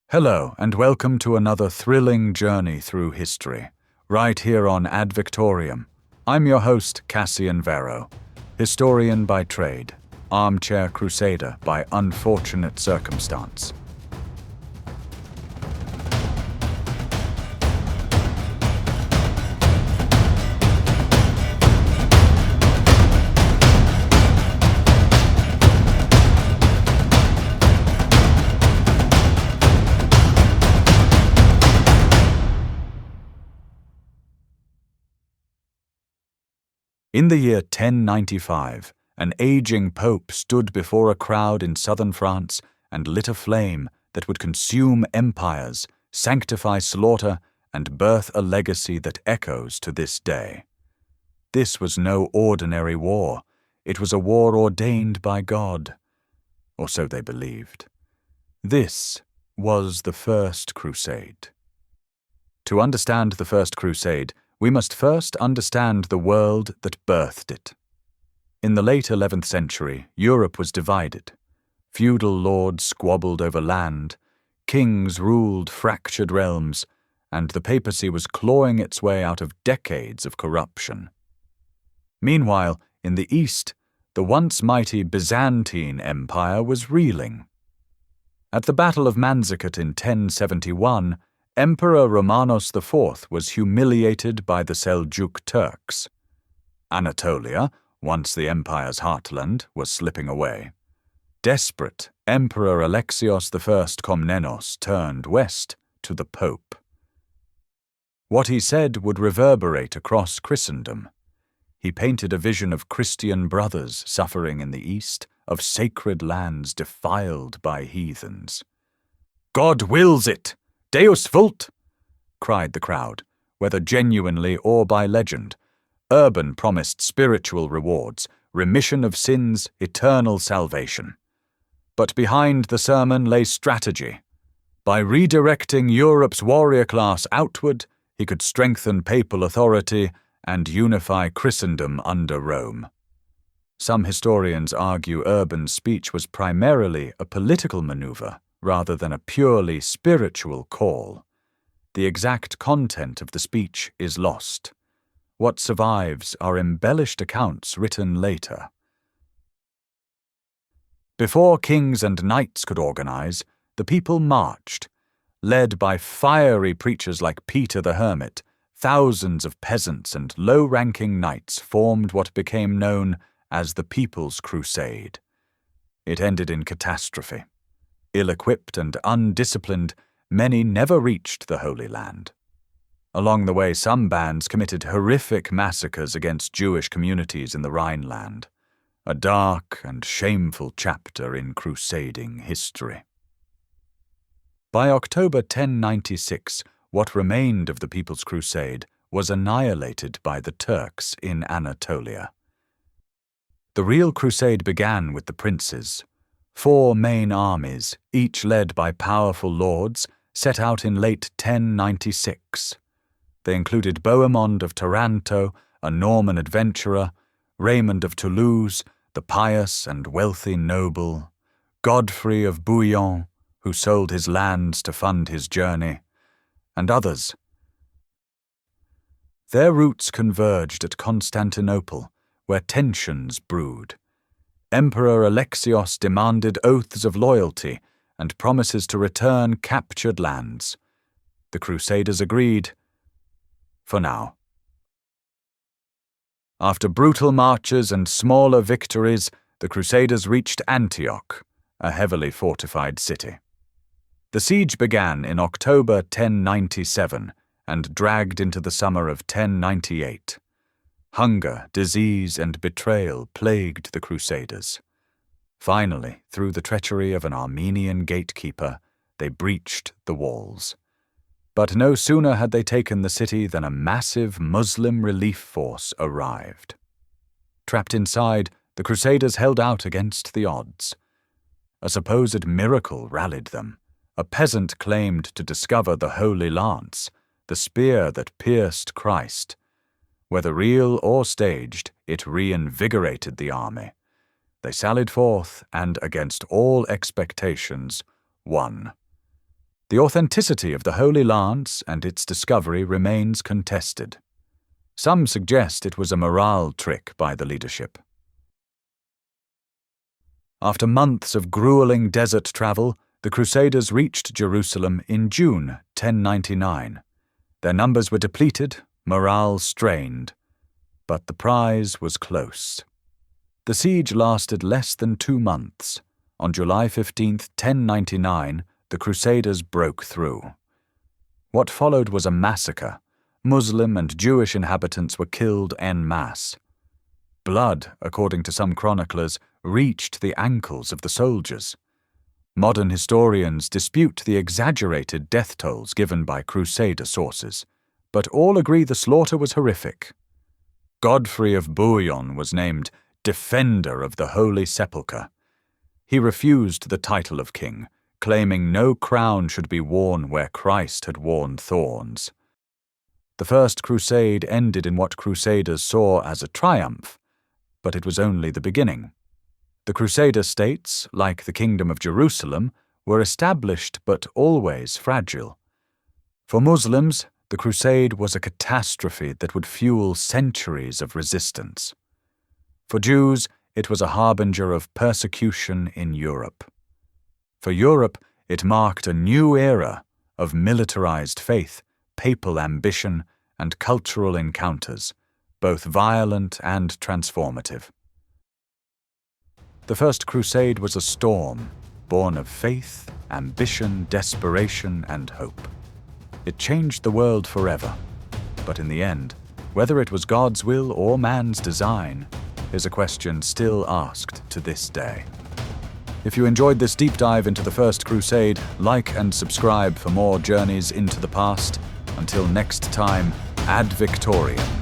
Hello, and welcome to another thrilling journey through history, right here on Ad Victoriam. I'm your host, Cassian Vero, historian by trade, armchair crusader by unfortunate circumstance. In the year 1095, an aging pope stood before a crowd in southern France and lit a flame that would consume empires, sanctify slaughter, and birth a legacy that echoes to this day. This was no ordinary war. It was a war ordained by God, or so they believed. This was the First Crusade. To understand the First Crusade, we must first understand the world that birthed it. In the late 11th century, Europe was divided. Feudal lords squabbled over land, kings ruled fractured realms, and the papacy was clawing its way out of decades of corruption. Meanwhile, in the East, the once mighty Byzantine Empire was reeling. At the Battle of Manzikert in 1071, Emperor Romanos IV was humiliated by the Seljuk Turks. Anatolia, once the empire's heartland, was slipping away. Desperate, Emperor Alexios I Komnenos turned west to the Pope. What he said would reverberate across Christendom. He painted a vision of Christian brothers suffering in the East, of sacred lands defiled by heathens. "God wills it! Deus vult!" cried the crowd, whether genuinely or by legend. Urban promised spiritual rewards, remission of sins, eternal salvation. But behind the sermon lay strategy. By redirecting Europe's warrior class outward, he could strengthen papal authority and unify Christendom under Rome. Some historians argue Urban's speech was primarily a political maneuver, rather than a purely spiritual call. The exact content of the speech is lost. What survives are embellished accounts written later. Before kings and knights could organize, the people marched. Led by fiery preachers like Peter the Hermit, thousands of peasants and low-ranking knights formed what became known as the People's Crusade. It ended in catastrophe. Ill-equipped and undisciplined, many never reached the Holy Land. Along the way, some bands committed horrific massacres against Jewish communities in the Rhineland, a dark and shameful chapter in crusading history. By October 1096, what remained of the People's Crusade was annihilated by the Turks in Anatolia. The real crusade began with the princes. 4 main armies, each led by powerful lords, set out in late 1096. They included Bohemond of Taranto, a Norman adventurer, Raymond of Toulouse, the pious and wealthy noble, Godfrey of Bouillon, who sold his lands to fund his journey, and others. Their routes converged at Constantinople, where tensions brewed. Emperor Alexios demanded oaths of loyalty and promises to return captured lands. The Crusaders agreed, for now. After brutal marches and smaller victories, the Crusaders reached Antioch, a heavily fortified city. The siege began in October 1097 and dragged into the summer of 1098. Hunger, disease, and betrayal plagued the Crusaders. Finally, through the treachery of an Armenian gatekeeper, they breached the walls. But no sooner had they taken the city than a massive Muslim relief force arrived. Trapped inside, the Crusaders held out against the odds. A supposed miracle rallied them. A peasant claimed to discover the Holy Lance, the spear that pierced Christ. Whether real or staged, it reinvigorated the army. They sallied forth and, against all expectations, won. The authenticity of the Holy Lance and its discovery remains contested. Some suggest it was a morale trick by the leadership. After months of grueling desert travel, the Crusaders reached Jerusalem in June 1099. Their numbers were depleted, morale strained, but the prize was close. The siege lasted less than 2 months. On July 15, 1099, the Crusaders broke through. What followed was a massacre. Muslim and Jewish inhabitants were killed en masse. Blood, according to some chroniclers, reached the ankles of the soldiers. Modern historians dispute the exaggerated death tolls given by Crusader sources, but all agree the slaughter was horrific. Godfrey of Bouillon was named Defender of the Holy Sepulchre. He refused the title of king, claiming no crown should be worn where Christ had worn thorns. The First Crusade ended in what Crusaders saw as a triumph, but it was only the beginning. The Crusader states, like the Kingdom of Jerusalem, were established but always fragile. For Muslims, the Crusade was a catastrophe that would fuel centuries of resistance. For Jews, it was a harbinger of persecution in Europe. For Europe, it marked a new era of militarized faith, papal ambition, and cultural encounters, both violent and transformative. The First Crusade was a storm, born of faith, ambition, desperation, and hope. It changed the world forever, but in the end, whether it was God's will or man's design, is a question still asked to this day. If you enjoyed this deep dive into the First Crusade, like and subscribe for more journeys into the past. Until next time, ad Victoriam.